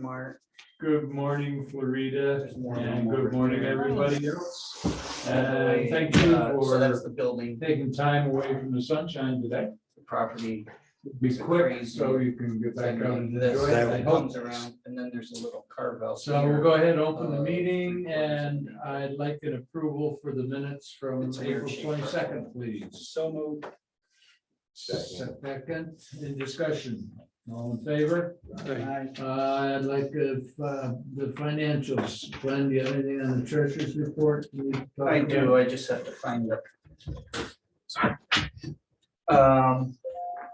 Mark. Good morning, Florida, and good morning, everybody else. And Thank you so that's for the building, taking time away from the sunshine today. the property. Be It's quick crazy. so you can get back out and This enjoy it. I that hope. comes around, and then there's a little carve out. So we'll go ahead and open the Uh, meeting, 3/4 and of the- I'd like an approval for the minutes from It's April weird shape. 22nd, please. So moved. Second, in discussion, all in favor? Aye. I'd like the financials. Glenn, do you have anything on the treasurer's report? you need to talk I about? do, I just have to find it.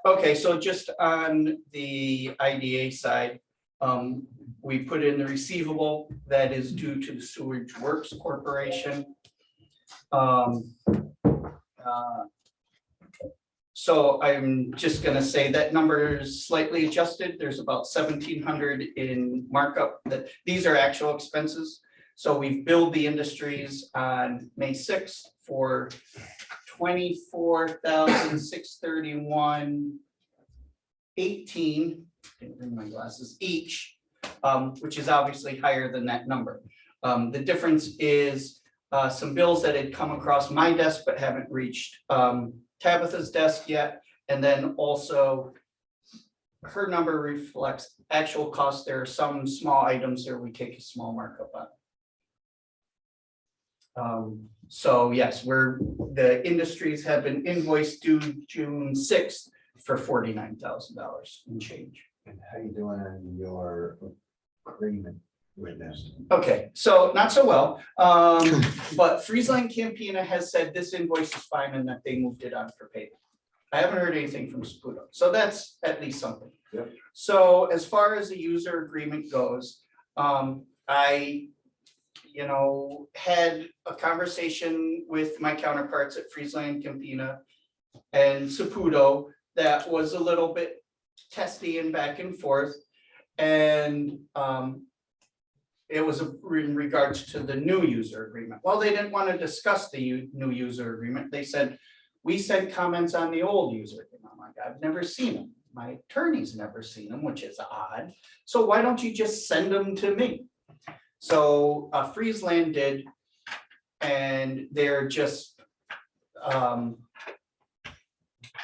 Okay, so just on the IDA side, we put in the receivable that is due to the Sewage Works Corporation. So I'm just gonna say that number is slightly adjusted. There's about 1,700 in markup, that these are actual expenses. So we've billed the industries on May 6th for $24,631.18. Didn't bring my glasses each, which is obviously higher than that number. The difference is some bills that had come across my desk but haven't reached Tabitha's desk yet, and then also her number reflects actual costs. There are some small items there we take a small markup on. So yes, the industries have been invoiced due June 6th for $49,000 and change. And how you doing on your agreement with them? Okay, so not so well, but Friesland Campina has said this invoice is fine and that they moved it on for payment. I haven't heard anything from Saputo, so that's at least something. Yep. So as far as the user agreement goes, I, had a conversation with my counterparts at Friesland Campina and Saputo that was a little bit testy and back and forth. And it was in regards to the new user agreement. Well, they didn't want to discuss the new user agreement. They said, we sent comments on the old user agreement. I'm like, I've never seen them. My attorney's never seen them, which is odd. So why don't you just send them to me? So Friesland did, and they're just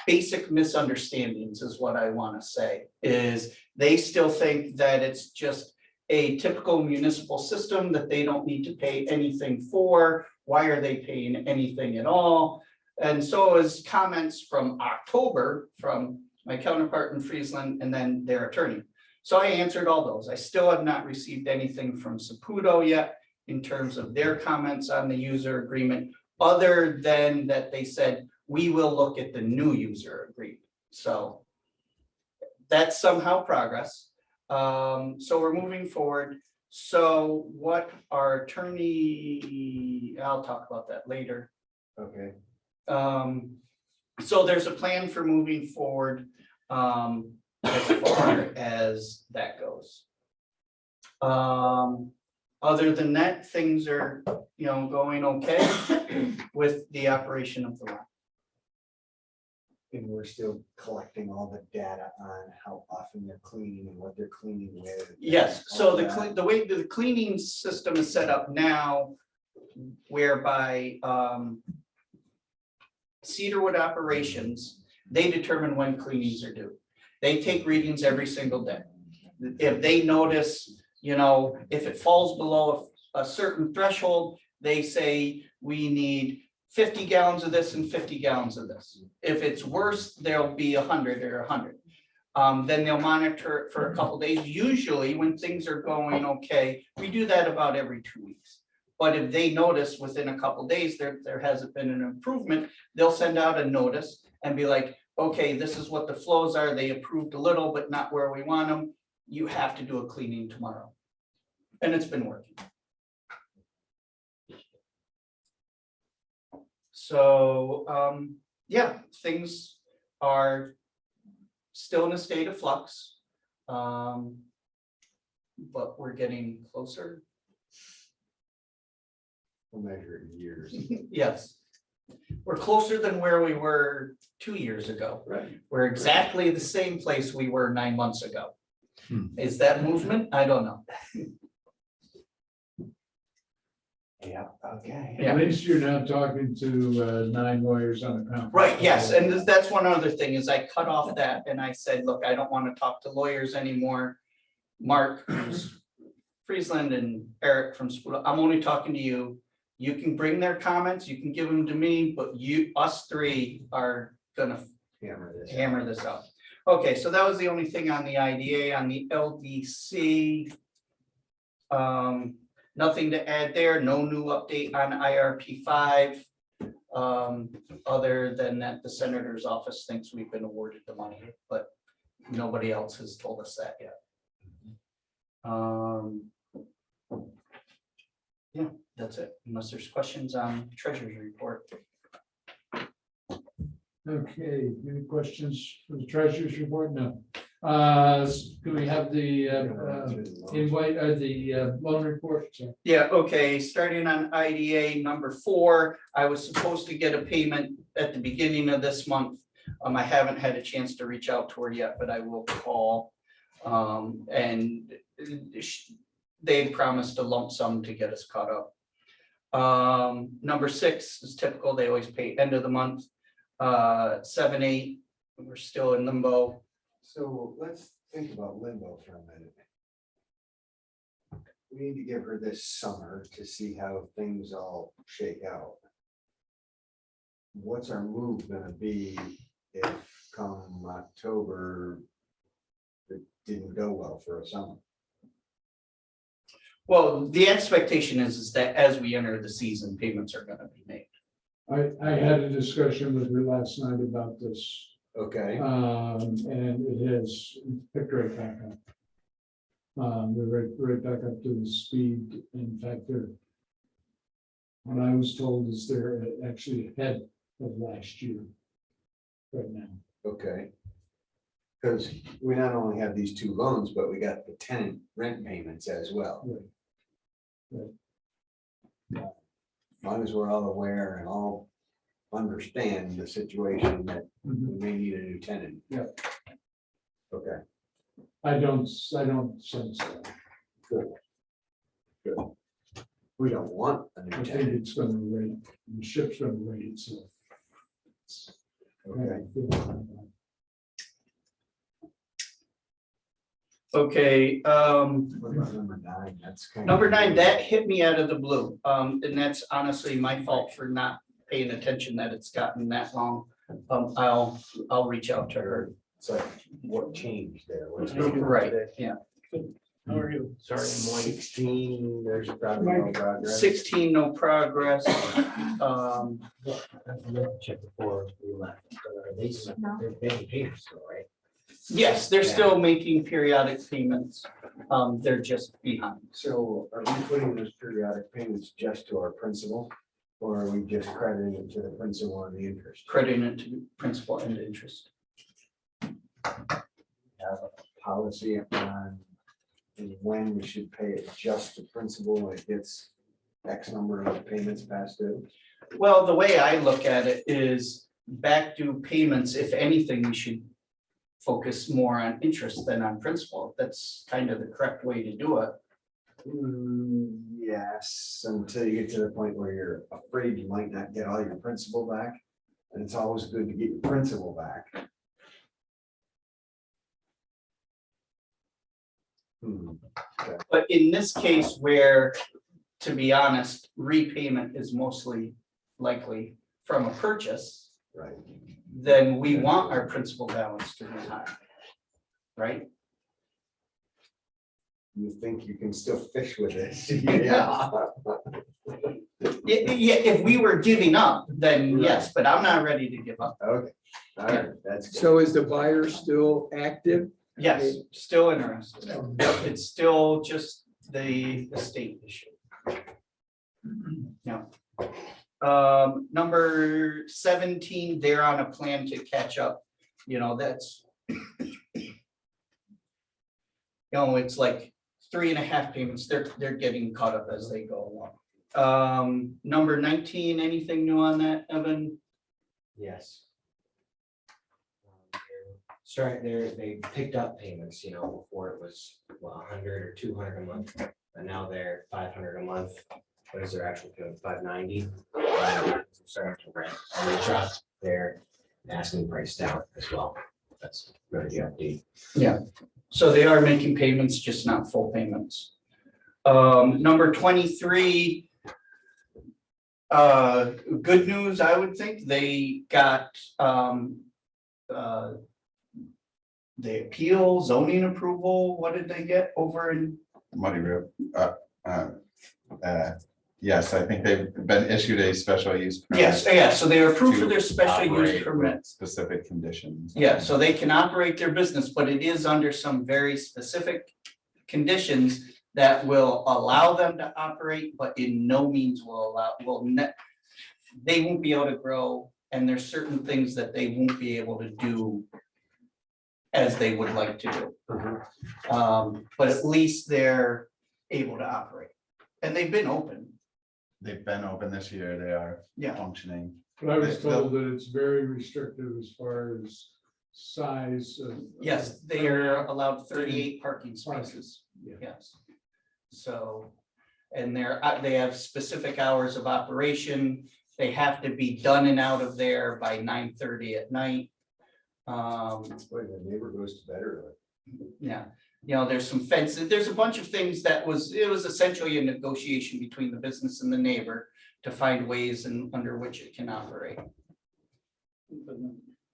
basic misunderstandings is what I want to say, is they still think that it's just a typical municipal system that they don't need to pay anything for. Why are they paying anything at all? And so as comments from October from my counterpart in Friesland and then their attorney. So I answered all those. I still have not received anything from Saputo yet in terms of their comments on the user agreement, other than that they said, we will look at the new user agreement. So that's somehow progress. So we're moving forward. So what our attorney, I'll talk about that later. Okay. So there's a plan for moving forward as far as that goes. Other than that, things are, going okay with the operation of the line. And we're still collecting all the data on how often they're cleaning and what they're cleaning with. Yes, so and all that. the way the cleaning system is set up now, whereby Cedarwood Operations, they determine when cleanings are due. They take readings every single day. If they notice, if it falls below a certain threshold, they say we need 50 gallons of this and 50 gallons of this. If it's worse, there'll be 100 or 100. Then they'll monitor it for a couple of days. Usually when things are going okay, we do that about every 2 weeks. But if they notice within a couple of days there hasn't been an improvement, they'll send out a notice and be like, okay, this is what the flows are. They approved a little, but not where we want them. You have to do a cleaning tomorrow. And it's been working. So, yeah, things are still in a state of flux. But we're getting closer. We'll measure it in years. Yes, We're closer than where we were 2 years ago. Right. We're exactly the same place we were 9 months ago. Hmm. Is that movement? I don't know. Yeah, okay. Yeah. At least you're not talking to 9 lawyers on a conference. Right, yes, call. and that's one other thing is I cut off that and I said, look, I don't want to talk to lawyers anymore. Mark, who's Friesland, and Eric from school, I'm only talking to you. You can bring their comments, you can give them to me, but us three are gonna hammer this out. Okay, so that was the only thing on the IDA. On the LDC. Nothing to add there, no new update on IRP 5. Other than that, the senator's office thinks we've been awarded the money, but nobody else has told us that yet. Yeah, that's it, unless there's questions on treasurer's report. Okay, any questions for the treasurer's report? No. Do we have the invite, the loan report? Sorry. Yeah, okay, starting on IDA number 4, I was supposed to get a payment at the beginning of this month. I haven't had a chance to reach out to her yet, but I will call. And they promised a lump sum to get us caught up. Number 6 is typical, they always pay end of the month. 7, 8, we're still in limbo. So let's think about limbo for a minute. We need to give her this summer to see how things all shake out. What's our move gonna be if come October it didn't go well for a summer? Well, the expectation is that as we enter the season, payments are gonna be made. I had a discussion with her last night about this. Okay, And it has picked right back up. They're right back up to the speed. In fact, what I was told is they're actually ahead of last year right now. okay. Because we not only have these 2 loans, but we got the tenant rent payments as well. Right. As long as we're all aware and all understand the situation that we may need a new tenant. Yeah. Okay, I don't sense that. good. Good. We don't want a I new think tenant. it's gonna rate, the ship's gonna rate itself. Okay, Okay, what about number 9? That's kind of. number 9, that hit me out of the blue. And that's honestly my fault for not paying attention that it's gotten that long. I'll reach out to her. So what changed there? What's Right, yeah. How are you? Sorry, I'm late. 16, there's probably no progress. 16, no progress. I forgot to check before we left. They're paying payments still, right? Yes, they're still making periodic payments. They're just behind. So are we putting those periodic payments just to our principal? Or are we just crediting it to the principal and the interest? Crediting it to principal and interest. Have a policy on when we should pay it just to principal when it gets X number of payments past due? Well, the way I look at it is back due payments, if anything, we should focus more on interest than on principal. That's kind of the correct way to do it. Yes, until you get to the point where you're afraid you might not get all your principal back. And it's always good to get your principal back. But in this case where, to be honest, repayment is mostly likely from a purchase, Right. then we want our principal balance to be high. Right? You think you can still fish with this? Yeah. Yeah, if we were giving up, then yes, but I'm not ready to give up. Okay, all right, that's good. So is the buyer still active? Yes, still interested. Yep, it's still just the state issue. Yeah. Number 17, they're on a plan to catch up. That's. It's like 3.5 payments. They're getting caught up as they go along. Number 19, anything new on that, Evan? Yes. Sorry, they picked up payments, before it was, 100 or 200 a month, and now they're 500 a month. What is their actual payment, 590? Starting to rent, and they dropped their asking price down as well. That's really the update. So they are making payments, just not full payments. Number 23. Good news, I would think. They got the appeal zoning approval. What did they get over in? Muddy Road. Yes, I think they've been issued a special use. permit Yes, yeah, so they were approved for to their special use operate with permit. Specific conditions. Yeah, so they can operate their business, but it is under some very specific conditions that will allow them to operate, but in no means will allow, they won't be able to grow, and there's certain things that they won't be able to do as they would like to do. But at least they're able to operate, and they've been open. They've been open this year. They are Yeah. functioning. But I was told that it's very restrictive as far as size of. Yes, they are allowed 38 parking spaces. Yeah. Yes. So, and they have specific hours of operation. They have to be done and out of there by 9:30 at night. Wait, the neighbor goes to bed early. Yeah, there's some fences, there's a bunch of things it was essentially a negotiation between the business and the neighbor to find ways under which it can operate. But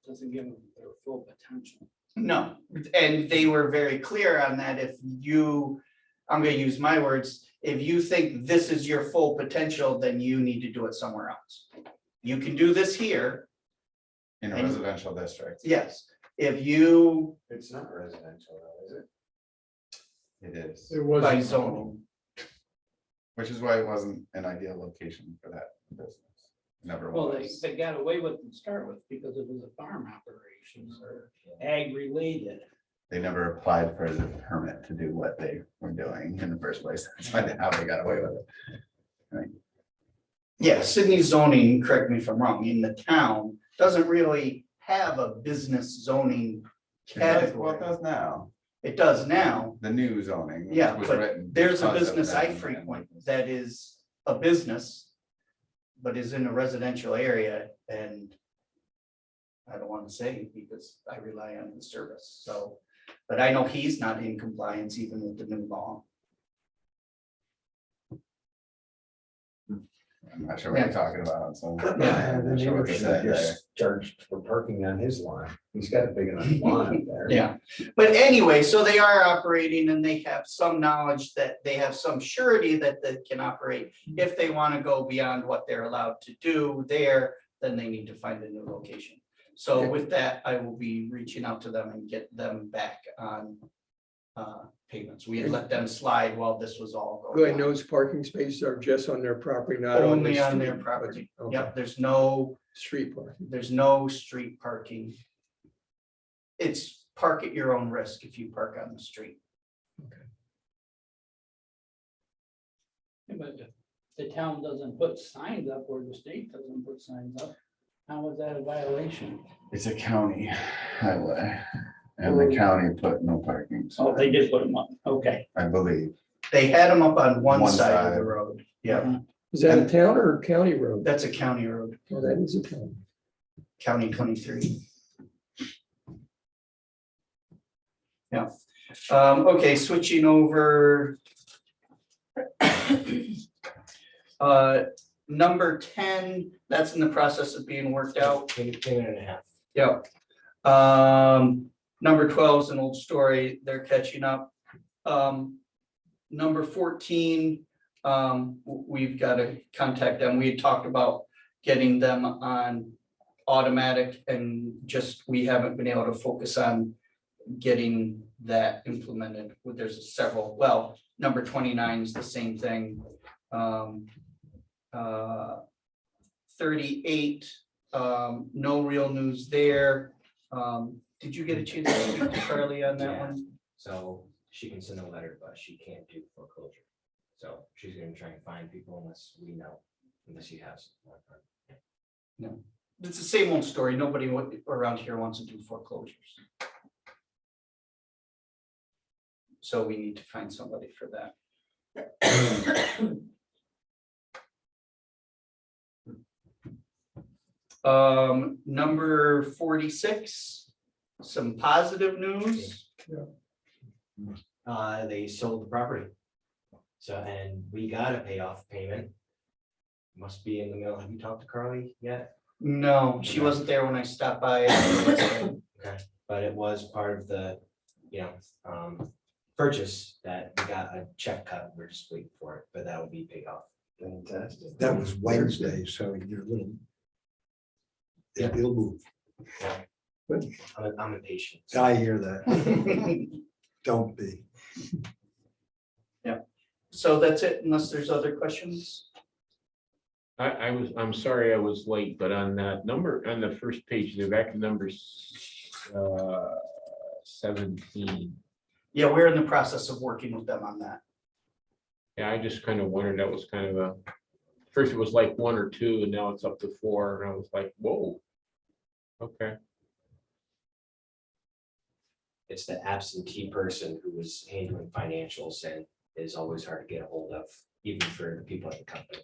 doesn't give them their full potential. No, and they were very clear on that. I'm gonna use my words, if you think this is your full potential, then you need to do it somewhere else. You can do this here, In a And- residential district. yes, if you, It's not residential, though, is it? It is, It by wasn't. zoning, which is why it wasn't an ideal location for that business. Never Well, was. they got away with it to start with because it was a farm operations or ag related. They never applied for the permit to do what they were doing in the first place. That's how they got away with it. yeah, Sydney zoning, correct me if I'm wrong, in the town doesn't really have a business zoning It does, well, category. it does now. It does now. The new zoning. which Yeah, was but written there's a because of business I them. frequent that is a business, but is in a residential area, and I don't want to say because I rely on the service, so, but I know he's not in compliance even with the new law. I'm not sure what you're talking about, so. Yeah, I'm The not sure neighbor what to should say have there. just charged for parking on his lawn. He's got a big enough lawn up there. Yeah, but anyway, so they are operating and they have some knowledge that they have some surety that they can operate. If they want to go beyond what they're allowed to do there, then they need to find a new location. So with that, I will be reaching out to them and get them back on payments. We had let them slide while this was all Good, going and on. those parking spaces are just on their property, not on the Only on street. their property. Okay. Yep, there's no Street parking. street parking. It's park at your own risk if you park on the street. But if the town doesn't put signs up or the state doesn't put signs up, how is that a violation? It's a county highway, and the county put no parking. Oh, they did put them up, okay. I believe. They had them up on one One side of the side. road. Yeah, Is that a town or a county road? that's a county road, Oh, that is a town. County 23. Yeah, okay, switching over. Number 10, that's in the process of being worked out. Payment and a half. Yep. Number 12 is an old story. They're catching up. Number 14, we've got to contact them. We had talked about getting them on automatic and we haven't been able to focus on getting that implemented. There's several, well, number 29 is the same thing. 38, no real news there. Did you get a chance to speak to Carly on that Yeah. one? So she can send a letter, but she can't do foreclosure. So she's gonna try and find people unless we know, unless she has. It's the same old story. Nobody around here wants to do foreclosures. So we need to find somebody for that. Number 46, some positive news. They sold the property. So, and we gotta pay off payment. Must be in the middle. Have you talked to Carly yet? No, she wasn't there when I stopped by. Okay, but it was part of the, purchase that we got a check cut. We're just waiting for it, but that will be paid off. Fantastic. That was Wednesday, so you're a little. Yeah. It'll move. I'm impatient. I hear that. Don't be. So that's it, unless there's other questions. I'm sorry I was late, but on that number, on the first page, the back of numbers 17. Yeah, we're in the process of working with them on that. Yeah, I just kind of wondered, that was kind of first it was like 1 or 2, and now it's up to 4, and I was like, whoa. Okay. It's the absentee person who was handling financials and is always hard to get a hold of, even for the people at the company.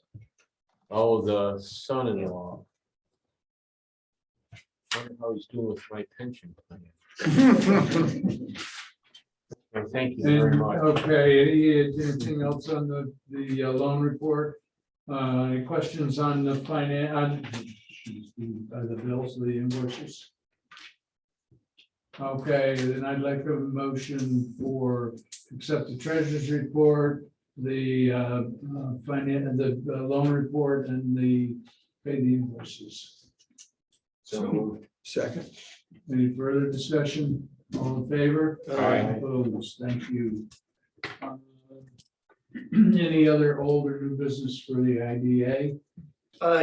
Oh, the son-in-law. I wonder how he's doing with my pension plan. Well, thank you very much. Okay, anything else on the loan report? Any questions on the the bills, the invoices? Okay, then I'd like a motion for accept the treasurer's report, the the loan report, and the pay the invoices. So Second. Any further discussion? All in favor? Aye. Opposed, thank you. Any other old or new business for the IDA?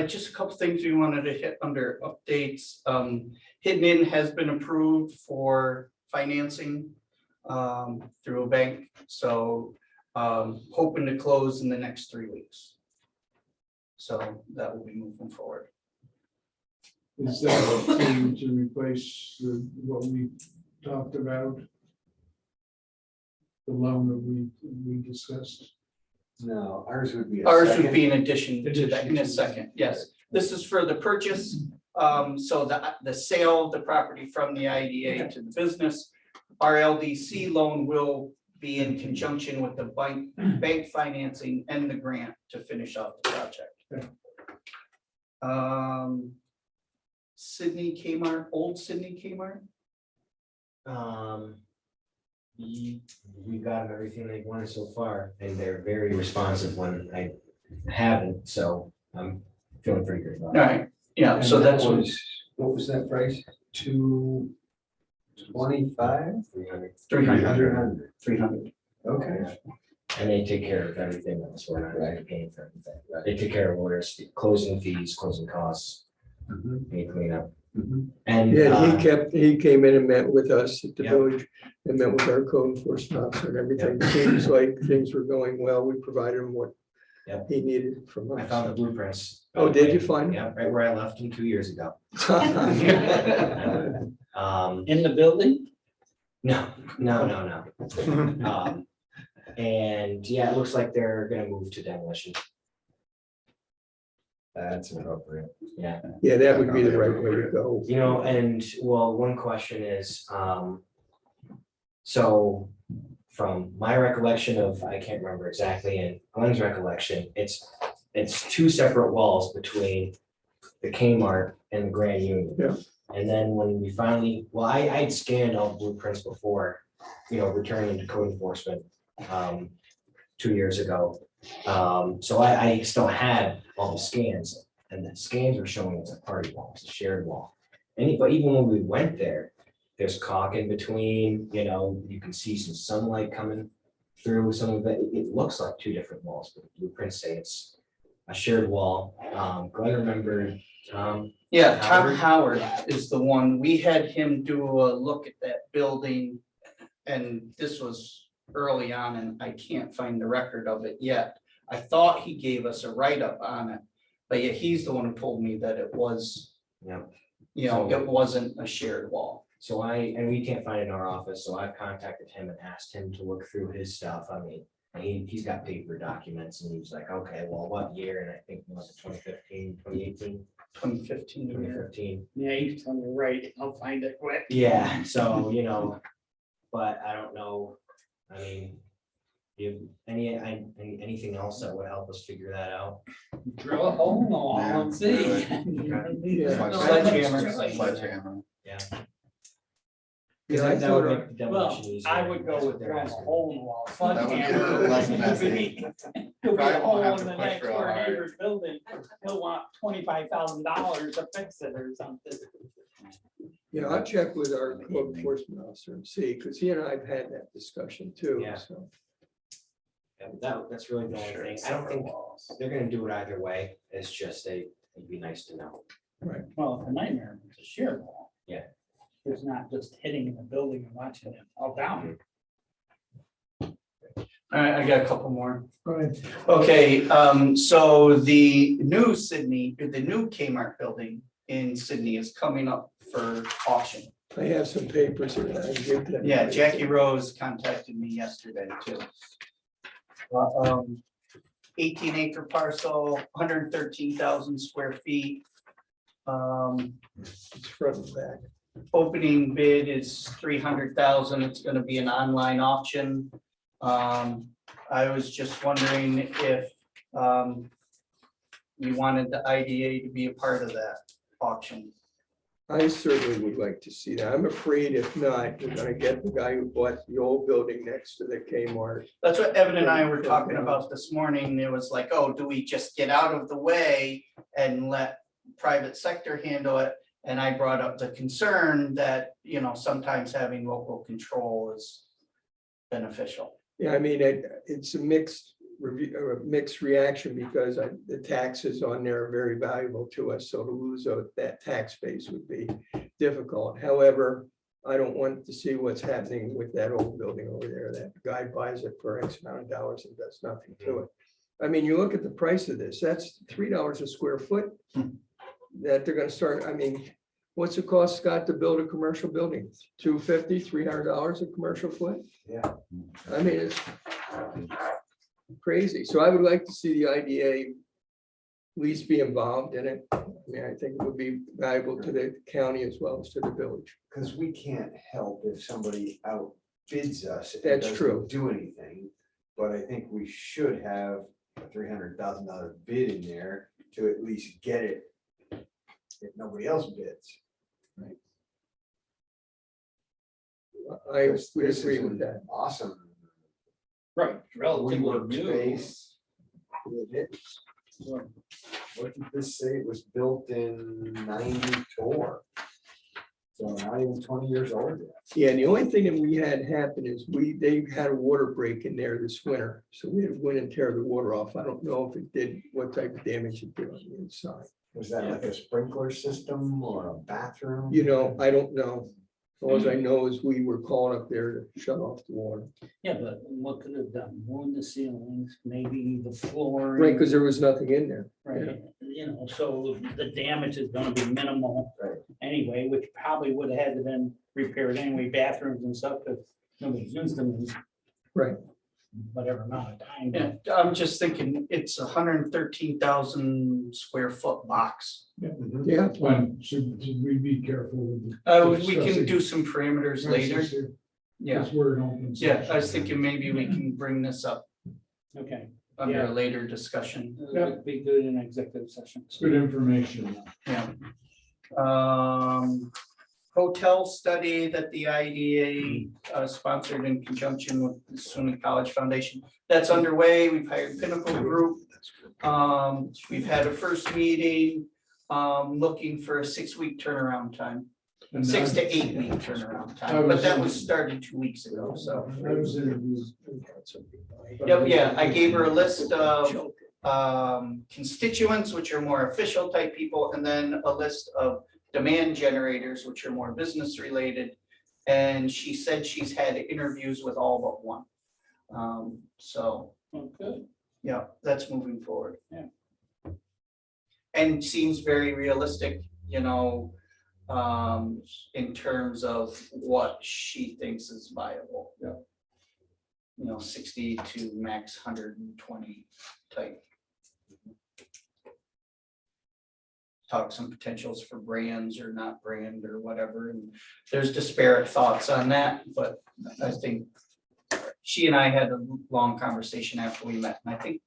Just a couple things we wanted to hit under updates. Hidden In has been approved for financing through a bank, so hoping to close in the next 3 weeks. So that will be moving forward. Is that to replace what we talked about? The loan that we discussed? no, ours would be. Ours would be in addition to that in a second, yes. This is for the purchase, so the sale of the property from the IDA to the business. Our LDC loan will be in conjunction with the bank financing and the grant to finish off the project. Sydney Kmart, old Sydney Kmart. We've got them everything they've wanted so far, and they're very responsive when I haven't, so I'm feeling pretty good All about it. right, yeah, so that's what. What was that price? 225? 300. 300. 300. Okay. And they take care of everything else. We're not really paying for everything. They take care of lawyers, closing fees, closing costs, any cleanup. And Yeah, he came in and met with us at the Yep. village and met with our code enforcement officer and everything. Seems like things were going well. We provided him what Yep. he needed from I found the us. blueprints. Oh, did you find them? Yeah, right where I left them 2 years ago. In the building? No. And yeah, it looks like they're gonna move to demolition. That's appropriate. Yeah. Yeah, that would be the right way to go. You know, and well, one question is, so from my recollection of, I can't remember exactly, and Glenn's recollection, it's 2 separate walls between the Kmart and the Grand Union. Yeah. And then when we finally, well, I'd scanned all the blueprints before, returning to code enforcement 2 years ago. So I still had all the scans, and the scans were showing it's a party wall, it's a shared wall. But even when we went there, there's caulk in between, you can see some sunlight coming through some of it. It looks like 2 different walls, but the blueprints say it's a shared wall. Glenn remembered, Yeah, Tom Howard. Howard is the one. We had him do a look at that building. And this was early on, and I can't find the record of it yet. I thought he gave us a write-up on it, but yeah, he's the one who told me that it was, Yeah. it wasn't a shared wall. So and we can't find it in our office, so I've contacted him and asked him to look through his stuff. I mean, he's got paper documents and he was like, okay, well, what year? And I think, was it 2015, 2018, 2015. 2015? Yeah, he's on the right, I'll find it quick. Yeah, so, but I don't know, I mean, anything else that would help us figure that out? Drill a hole in the wall and see. Yeah. Sledgehammer. Sledgehammer. Yeah. Yeah, I That would thought, make the Well, demolition easier. I would That's go what with they're drilling a asking. hole in the wall. That would be a little less messy. He'll be Probably a won't hole have in to the push next real door hard. neighbor's building. He'll want $25,000 to fix it or something. yeah, I'll check with our code enforcement officer and see, because he and I have had that discussion too, Yeah. so. Yeah, that's really the only Sure, thing. it's I don't separate think walls. they're gonna do it either way. It's just it'd be nice to know. Well, it's a nightmare. It's a sheer wall. Yeah. It's not just hitting the building and watching it fall down. All right, I got a couple more. Right. Okay, so the new Kmart building in Sydney is coming up for auction. I have some papers here that I can give them. Yeah, Jackie Rose contacted me yesterday too. 18-acre parcel, 113,000 square feet. It's front and back. Opening bid is 300,000. It's gonna be an online auction. I was just wondering if you wanted the IDA to be a part of that auction. I certainly would like to see that. I'm afraid if not, we're gonna get the guy who bought the old building next to the Kmart. That's what Evan and I were talking about this morning. It was like, oh, do we just get out of the way and let private sector handle it? And I brought up the concern that, sometimes having local control is beneficial. Yeah, I mean, it's a mixed review, a mixed reaction because the taxes on there are very valuable to us. So to lose that tax base would be difficult. However, I don't want to see what's happening with that old building over there. That guy buys it for X amount of dollars and does nothing to it. I mean, you look at the price of this, that's $3 a square foot that they're gonna start. I mean, what's it cost, Scott, to build a commercial building? $250, $300 a commercial foot? Yeah. I mean, it's crazy. So I would like to see the IDA at least be involved in it. I mean, I think it would be valuable to the county as well as to the village. Because we can't help if somebody outbids us. if it That's doesn't true. Do anything, but I think we should have a $300,000 bid in there to at least get it. If nobody else bids. I This- would this agree is with an that. Awesome. Right, relatively WeWork new. space. It is. What did this say? It was built in 94. So not even 20 years old yet. Yeah, and the only thing that we had happen is they had a water break in there this winter. So we had to go in and tear the water off. I don't know if it did, what type of damage it did on the inside. Was that like a sprinkler system or a bathroom? I don't know. All I know is we were called up there to shut off the water. Yeah, but what could have done? One, the ceilings, maybe the floor. Right, because there was nothing in there. Right, so the damage is gonna be minimal. Right. Anyway, which probably would have had to been repaired anyway, bathrooms and stuff, because nobody's used them in. Right. Whatever amount of time. Yeah, I'm just thinking it's 113,000 square foot box. Mhm. Yeah, Should we be careful with? We can do some parameters later. Yeah, Because we're an open. yeah, I session. was thinking maybe we can bring this up Okay, under a Yeah. later discussion. it would be good in executive session. It's good information. Yeah. Hotel study that the IDA sponsored in conjunction with the SUNY College Foundation. That's underway. We've hired Pinnacle Group. We've had a first meeting, looking for a 6-week turnaround time, And 6 to I- 8 week turnaround I time, but was- that was started 2 weeks ago, so. I was interviewed. Yep, yeah, I gave her a list of constituents, which are more official type people, and then a list of demand generators, which are more business related. And she said she's had interviews with all but one. So Okay. Yeah, that's moving forward. Yeah. And seems very realistic, you know, in terms of what she thinks is viable. Yeah. You know, 60 to max 120 type. Talk some potentials for brands or not brand or whatever, and there's disparate thoughts on that, but I think she and I had a long conversation after we met, and I think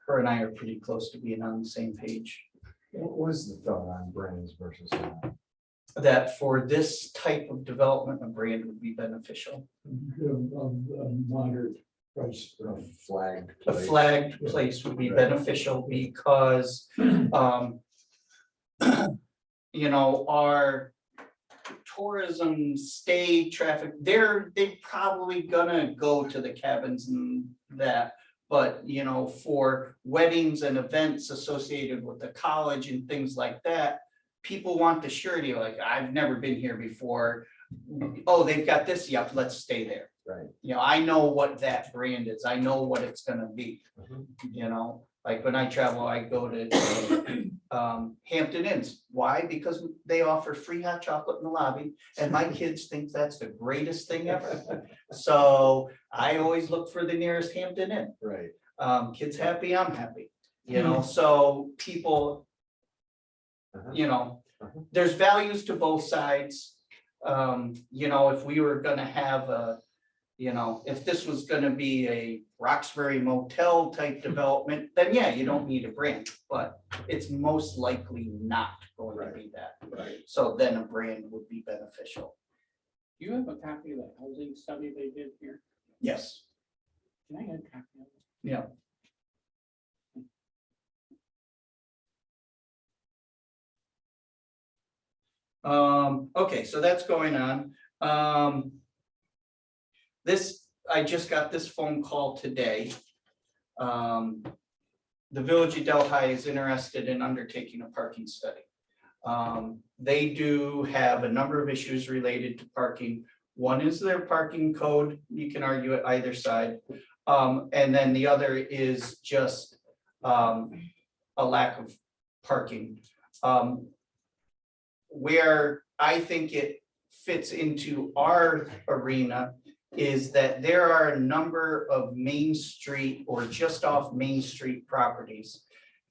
her and I are pretty close to being on the same page. What was the thought on brands versus not? That for this type of development, a brand would be beneficial. Moderate price. A flagged A place? flagged place would be beneficial because, you know, our tourism stay traffic, they probably gonna go to the cabins and that. But, you know, for weddings and events associated with the college and things like that, people want the surety, like, I've never been here before. Oh, they've got this, yep, let's stay there. Right. You know, I know what that brand is, I know what it's gonna be. You know, like when I travel, I go to Hampton Inns. Why? Because they offer free hot chocolate in the lobby, and my kids think that's the greatest thing ever. So I always look for the nearest Hampton Inn. Right. Kids happy, I'm happy, you know, so people, you know, there's values to both sides. You know, if we were gonna have a, you know, if this was gonna be a Roxbury Motel type development, then yeah, you don't need a brand, but it's most likely not going to be that. Right. So then a brand would be beneficial. Do you have a copy of that housing study they did here? Yes, Can I get a copy of it? yeah. Okay, so that's going on. I just got this phone call today. The Village of Delhi is interested in undertaking a parking study. They do have a number of issues related to parking. One is their parking code, you can argue it either side. And then the other is just a lack of parking. Where I think it fits into our arena is that there are a number of Main Street or just off Main Street properties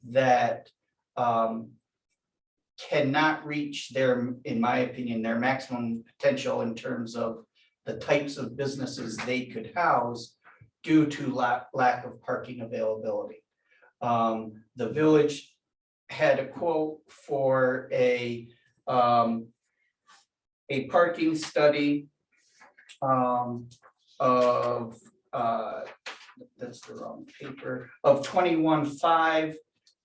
that cannot reach their, in my opinion, their maximum potential in terms of the types of businesses they could house due to lack of parking availability. The village had a quote for a parking study of that's the wrong paper, of 21.5.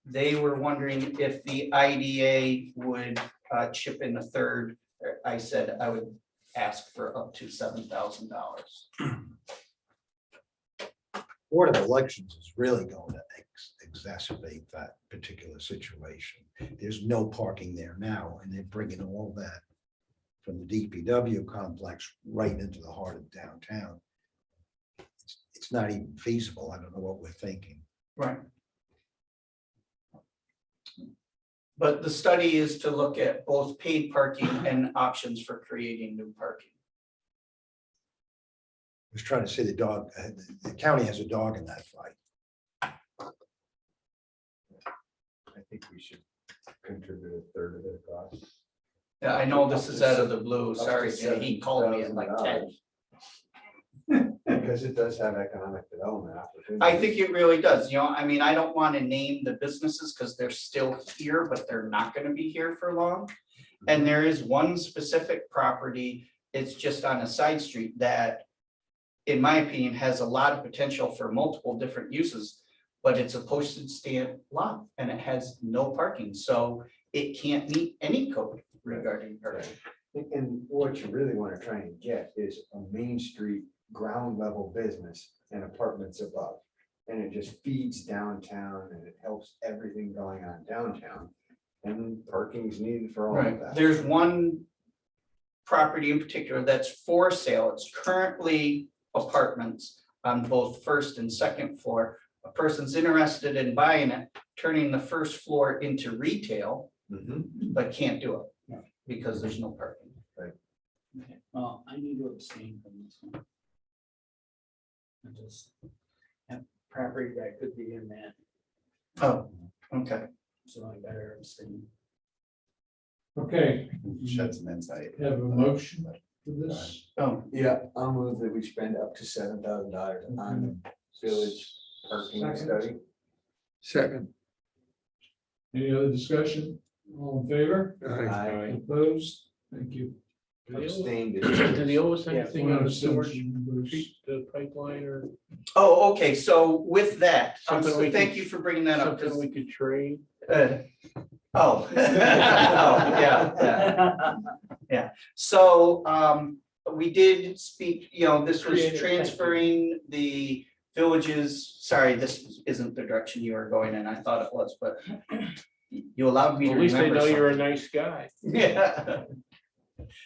They were wondering if the IDA would chip in a third. I said I would ask for up to $7,000. Board of Elections is really going to exacerbate that particular situation. There's no parking there now, and they're bringing all that from the DPW complex right into the heart of downtown. It's not even feasible. I don't know what we're thinking. Right. But the study is to look at both paid parking and options for creating new parking. I was trying to say the county has a dog in that fight. I think we should contribute a third of it across. Yeah, I know this is out of the blue. Sorry, Jay, he called me at like 10. Because it does have economic development opportunities. I think it really does, you know, I mean, I don't want to name the businesses because they're still here, but they're not going to be here for long. And there is one specific property, it's just on a side street that, in my opinion, has a lot of potential for multiple different uses, but it's a postage stamp lot and it has no parking, so it can't meet any code regarding parking. And what you really want to try and get is a Main Street ground level business and apartments above. And it just feeds downtown and it helps everything going on downtown. And parking is needed for all of Right, that. there's one property in particular that's for sale. It's currently apartments on both first and second floor. a person's interested in buying it, turning the first floor into retail, but can't do it because there's no parking. Okay, well, I need to abstain from this one. I just, that property that could be in that, Oh, okay. so I better abstain. Okay, Shed some insight. have a motion for this. Oh, Yeah, I'll move that we spend up to $7,000 on the village parking Second. study. Second. Any other discussion? All in favor? I Opposed? Thank you. abstained. Do they owe us Yeah, anything One on the storage, abstention, Bruce. the pipeline or oh, okay, so with that, Something we thank could- you for bringing that up. something 'Cause, we could trade? Oh. Oh, yeah. Yeah, so we did speak, this was Creative thinking. transferring the villages, sorry, this isn't the direction you were going in, I thought it was, but you allowed me to At least they remember know you're a something. nice guy. Yeah.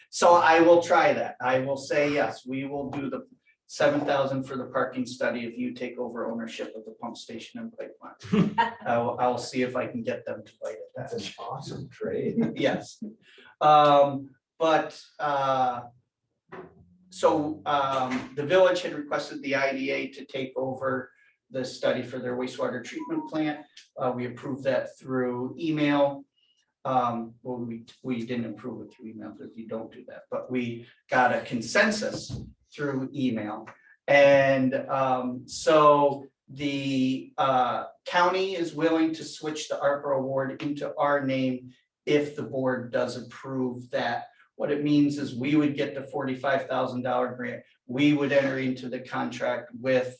So I will try that. I will say, yes, we will do the 7,000 for the parking study if you take over ownership of the pump station and pipeline. I'll see if I can get them to bite at that. That's an awesome trade. Yes. But the village had requested the IDA to take over the study for their wastewater treatment plant. We approved that through email. Well, we didn't approve it through email because you don't do that, but we got a consensus through email. And so the county is willing to switch the ARPA award into our name if the board does approve that. What it means is we would get the $45,000 grant. We would enter into the contract with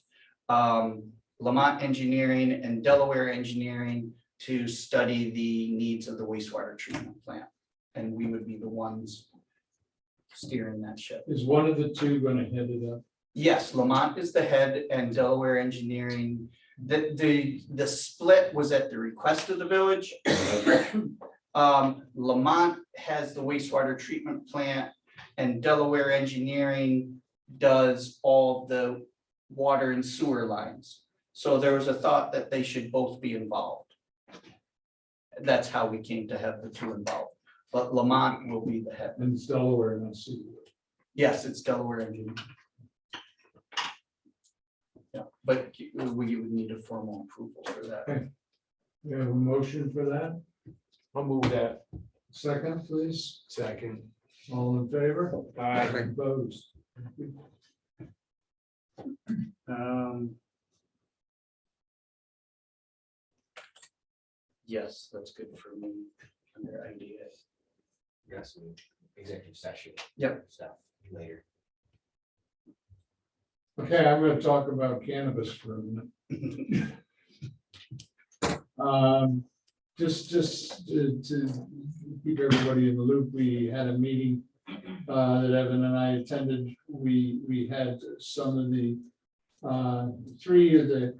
Lamont Engineering and Delaware Engineering to study the needs of the wastewater treatment plant. And we would be the ones steering that ship. Is one of the two gonna head it up? Yes, Lamont is the head and Delaware Engineering. The split was at the request of the village. Lamont has the wastewater treatment plant and Delaware Engineering does all the water and sewer lines. So there was a thought that they should both be involved. That's how we came to have the two involved, but Lamont will be the head. And it's Delaware, not Seawood. Yes, it's Delaware Engineering. Yeah, but we would need a formal approval for that. We have a motion for that. I'll move that. Second, please. Second. All in favor? Aye. Opposed? Yes, that's good for me under IDA. Got some executive session. Yep. Stuff later. Okay, I'm gonna talk about cannabis for a minute. Just to keep everybody in the loop, we had a meeting that Evan and I attended. We had some of the three of the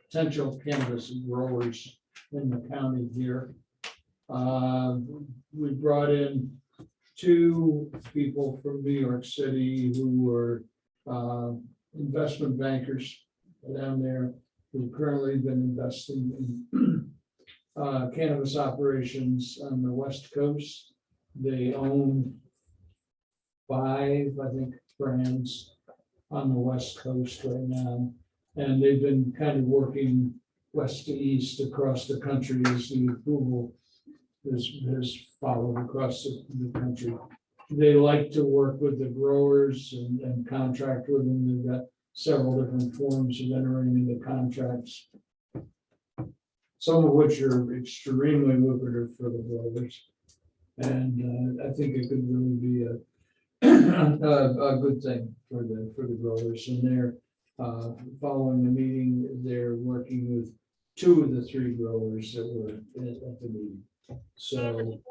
potential cannabis growers in the county here. We brought in two people from New York City who were investment bankers down there who've currently been investing in cannabis operations on the West Coast. They own 5, I think, brands on the West Coast right now. And they've been kind of working west to east across the country as the approval has followed across the country. They like to work with the growers and contract with them. They've got several different forms of entering into contracts, some of which are extremely lucrative for the growers. And I think it could really be a good thing for the growers. And they're following the meeting, they're working with 2 of the 3 growers that were at the meeting. So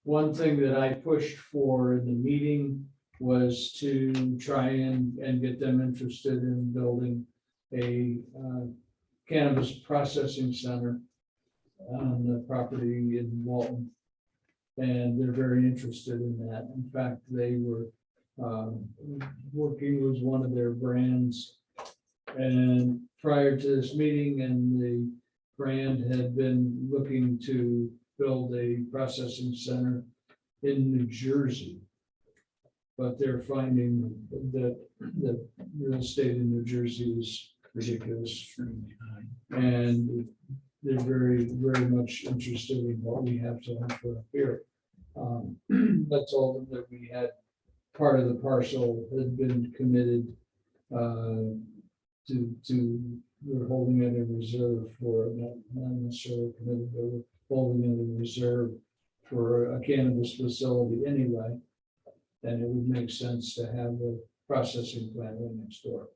one thing that I pushed for in the meeting was to try and get them interested in building a cannabis processing center on the property in Walton. And they're very interested in that. In fact, they were Working was one of their brands. And prior to this meeting, and the brand had been looking to build a processing center in New Jersey. But they're finding that the real estate in New Jersey is ridiculous. And they're very, very much interested in what we have to offer up here. That's all that we had. Part of the parcel had been committed we're holding it in reserve for, not necessarily committed, but we're holding it in reserve for a cannabis facility anyway. And it would make sense to have the processing plant right next door.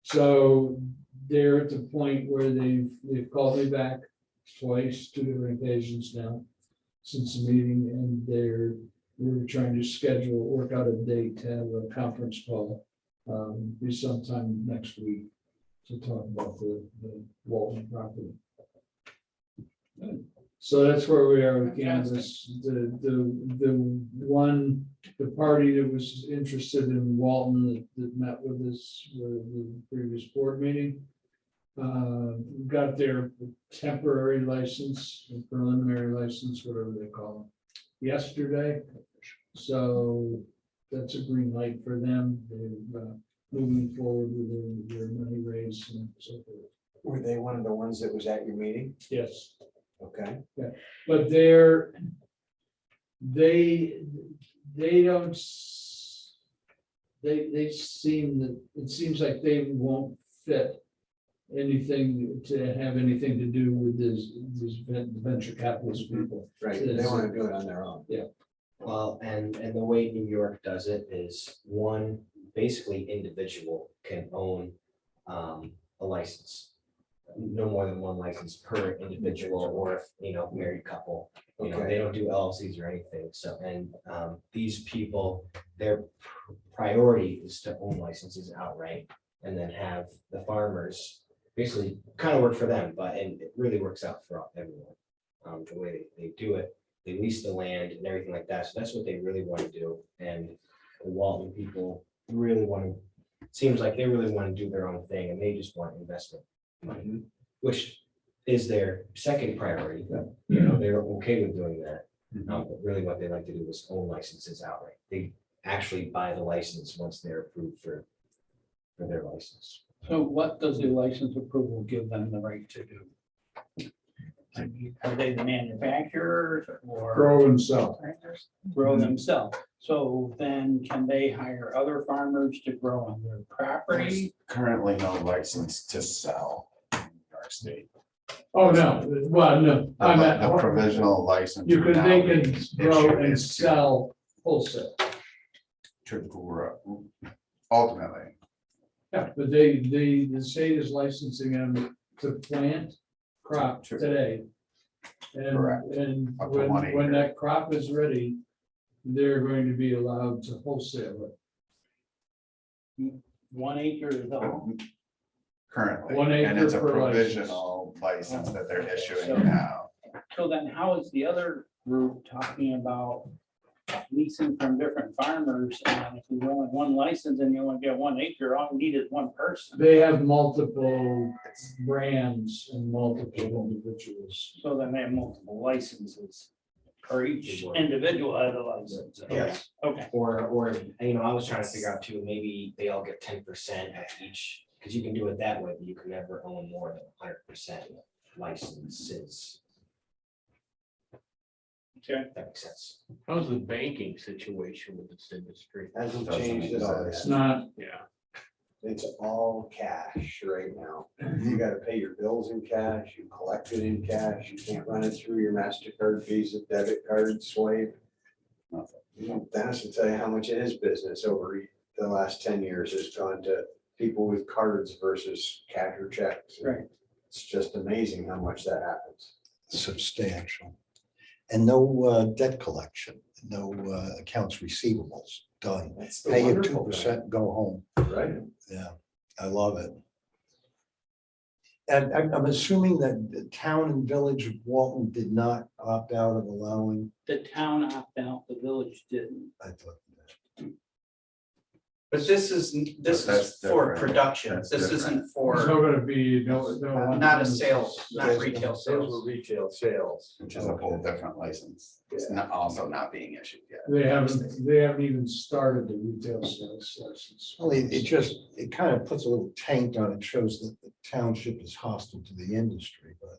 So they're at the point where they've called me back twice, 2 different occasions now, since the meeting, and we're trying to work out a date to have a conference call, be sometime next week to talk about the Walton property. So that's where we are with cannabis. The party that was interested in Walton that met with us with the previous board meeting, got their temporary license, preliminary license, whatever they call it, yesterday. So that's a green light for them. They're moving forward with their money raise and so forth. Were they one of the ones that was at your meeting? Yes. Okay. But they don't, they seem that, it seems like they won't fit anything to have anything to do with this venture capitalist people. Right, they want to do it on their own. Well, and the way New York does it is one, basically individual can own a license. No more than one license per individual, or if, married couple, Okay. they don't do LLCs or anything. So, and these people, their priority is to own licenses outright and then have the farmers basically kind of work for them, and it really works out for everyone. The way they do it, they lease the land and everything like that. So that's what they really want to do. And the Walton people really seems like they really want to do their own thing, and they just want investment money, which is their second priority. They're okay with doing that. But really what they like to do is own licenses outright. They actually buy the license once they're approved for their license. So what does the license approval give them the right to do? Are they the manufacturers or Grow and sell. grow themselves? So then can they hire other farmers to grow on their property? Currently no license to sell in our state. Oh, no, well, no, I meant, The provisional license. they now can being grow issued and is sell wholesale. To grow, ultimately. Yeah, but the state is licensing them to plant crop today. And, Correct. and Up to 1 when acre. that crop is ready, they're going to be allowed to wholesale it. 1 acre is all. Currently, 1 and it's a acre per license. provisional license that they're So- issuing now. So then how is the other group talking about leasing from different farmers? And if you only one license and you only get 1 acre, all you need is one person. They have multiple brands and multiple individuals. So then they have multiple licenses. Or each individual has a license. Yes. Okay. Or, I was trying to figure out too, maybe they all get 10% of each, because you can do it that way, but you can never own more than 100% licenses. Okay. If that makes sense. How's the banking situation with this industry? Hasn't Doesn't changed at all. exist. It's not, Yeah. It's all cash right now. You gotta pay your bills in cash, you collect it in cash, you can't run it through your MasterCard, Visa, debit card, swipe. Dennis will tell you how much of his business over the last 10 years has gone to people with cards versus cash or checks. Right. It's just amazing how much that happens. Substantial. And no debt collection, no accounts receivables, done. That's the Pay your wonderful thing, 2%, go home. right? Yeah, I love it. And I'm assuming that the town and village of Walton did not opt out of allowing. The town opted out, the village didn't. I thought that. But this is that's for different. production. That's This different. isn't There's for, not gonna be, no. not a sales, not retail Those sales. were retail sales. Which is a whole different license. It's not also not being issued yet. They haven't even started the retail sales license. Well, it kind of puts a little taint on it, shows that the township is hostile to the industry, but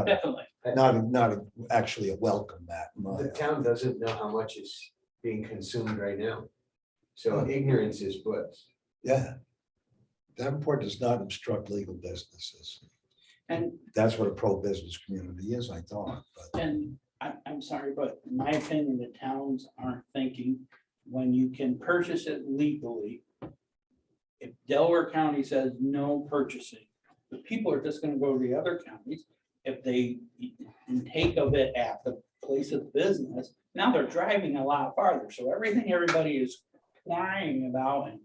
Definitely. not actually a welcome mat. in my The eyes. town doesn't know how much is being consumed right now. So ignorance is bliss. Yeah. Davenport does not obstruct legal businesses. And, That's what a pro-business community is, I thought, but and I'm sorry, but in my opinion, the towns aren't thinking when you can purchase it legally. If Delaware County says no purchasing, the people are just gonna go to the other counties. If they intake of it at the place of business, now they're driving a lot farther. So everything everybody is crying about and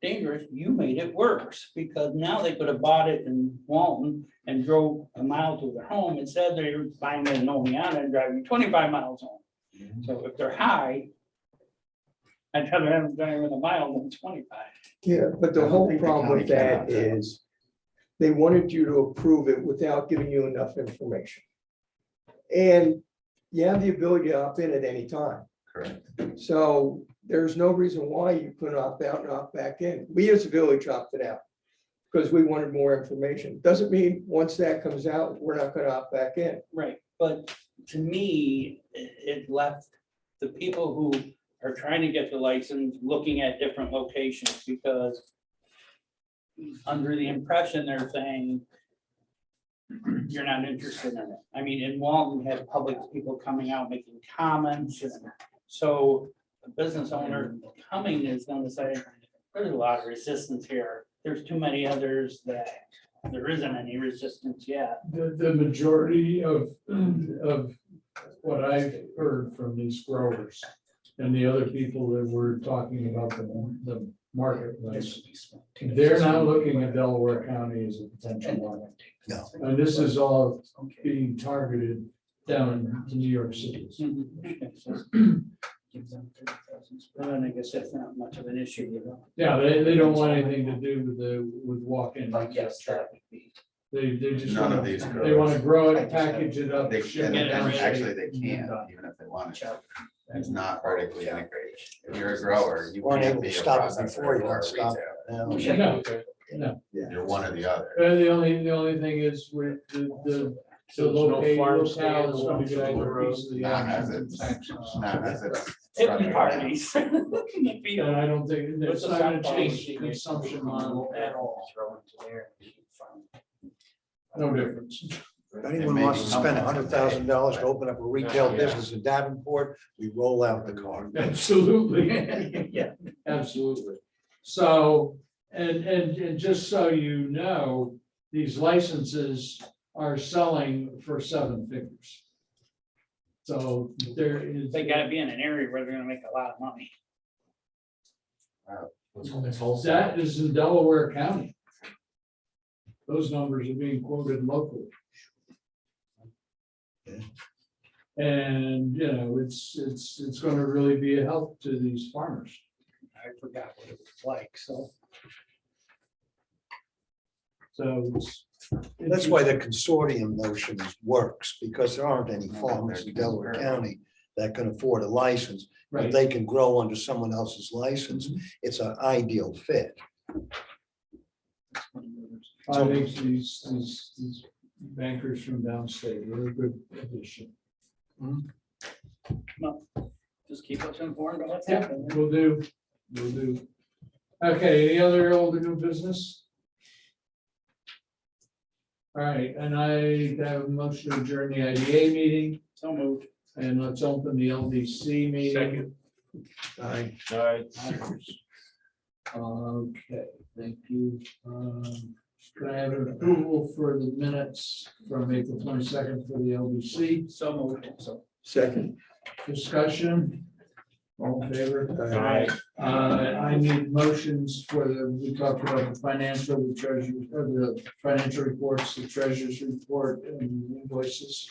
dangerous, you made it worse because now they could have bought it in Walton and drove a mile to their home. Instead, they're buying it in Oneonta and driving 25 miles home. So if they're high, I'd rather have them driving a mile than 25. Yeah, but I the don't whole think the problem with county that cannot do it. is they wanted you to approve it without giving you enough information. And you have the ability to opt in at any time. Correct. So there's no reason why you couldn't opt out and opt back in. We as a village opted out because we wanted more information. Doesn't mean once that comes out, we're not gonna opt back in. Right, but to me, it left the people who are trying to get the license looking at different locations because under the impression they're saying you're not interested in it. I mean, in Walton, we had public people coming out making comments, and so a business owner coming is gonna say, there's a lot of resistance here. There's too many others that there isn't any resistance yet. The majority of what I've heard from these growers and the other people that were talking about the marketplace, they're not looking at Delaware County as a potential market. no. And this is all being targeted down in New York City. Well, then I guess that's not much of an issue, you know. Yeah, they don't want anything to do with walk-in. But yes, that would be. They just None of want these they want to grow I it, just have- package it up. They, ship and it out. actually, they can't, even if they wanted to. It's not vertically integrated. If you're a grower, you Weren't can't able be to a stop it processor before, you or don't a stop retailer. now. No, You're one or the other. the only thing is with the locales gonna get either piece of the Not as action. it's, tax. not as it's. Hippie structured now. parties. And I don't think it's With not the gonna softball change machine, consumption model at all. No difference. If anyone wants to spend $100,000 to open up a retail business in Davenport, we roll out the car. Absolutely. Yeah, absolutely. So, and just so you know, these licenses are selling for 7 figures. So there is. They gotta be in an area where they're gonna make a lot of money. That is in Delaware County. Those numbers are being quoted locally. And, you know, it's gonna really be a help to these farmers. I forgot what it was like, so. So it's. That's why the consortium notion works, because there aren't any farmers in Delaware County that can afford a license. But Right. they can grow under someone else's license. It's an ideal fit. I think these bankers from downstate are a good addition. Just keep us informed of what's Yeah, happening. will do. Okay, any other old or new business? All right, and I have a motion to adjourn the IDA meeting, So moved. and let's open the LDC meeting. Second. Okay, thank you. Can I have an approval for the minutes from April 22nd for the LDC? So moved. So. Second. Discussion? All in favor? Aye. I need motions for we talked about the financial, the treasury, or the financial reports, the treasurer's report and invoices.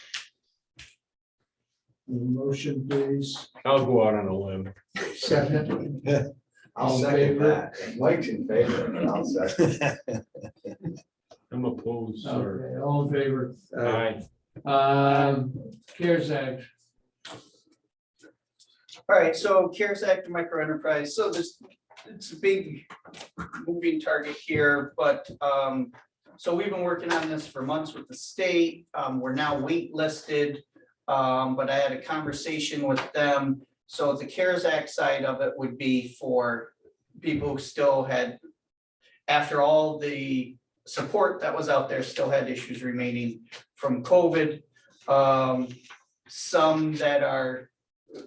Motion, please. I'll go out on a limb. Second. I'll All in second favor? that. If Mike's in favor, then I'll second. I'm opposed, sir. Okay, all in favor? Aye. CARES Act. All right, so CARES Act and micro enterprise, so this, it's a big moving target here, but, so we've been working on this for months with the state. We're now waitlisted, but I had a conversation with them. So the CARES Act side of it would be for people who still had, after all the support that was out there, still had issues remaining from COVID. Some that are